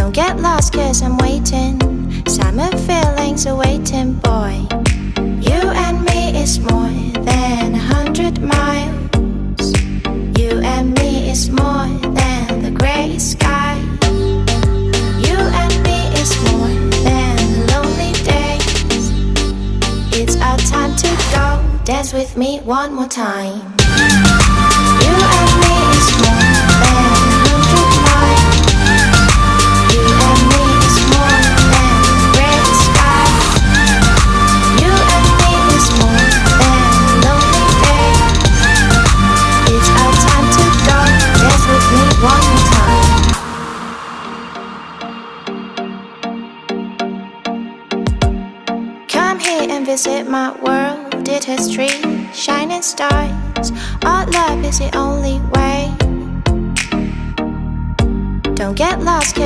Don't get lost cause I'm waiting. Summer feelings are waiting, boy. You and me is more than 100 miles. You and me is more than the gray sky. You and me is more than lonely days. It's our time to go. Dance with me one more time. You and me is more than 100 miles. You and me is more than gray sky. You and me is more than lonely days. It's our time to go. Dance with me one more time. Come here and visit my world. It has trees, shining stars. Our love is the only way. Don't get lost.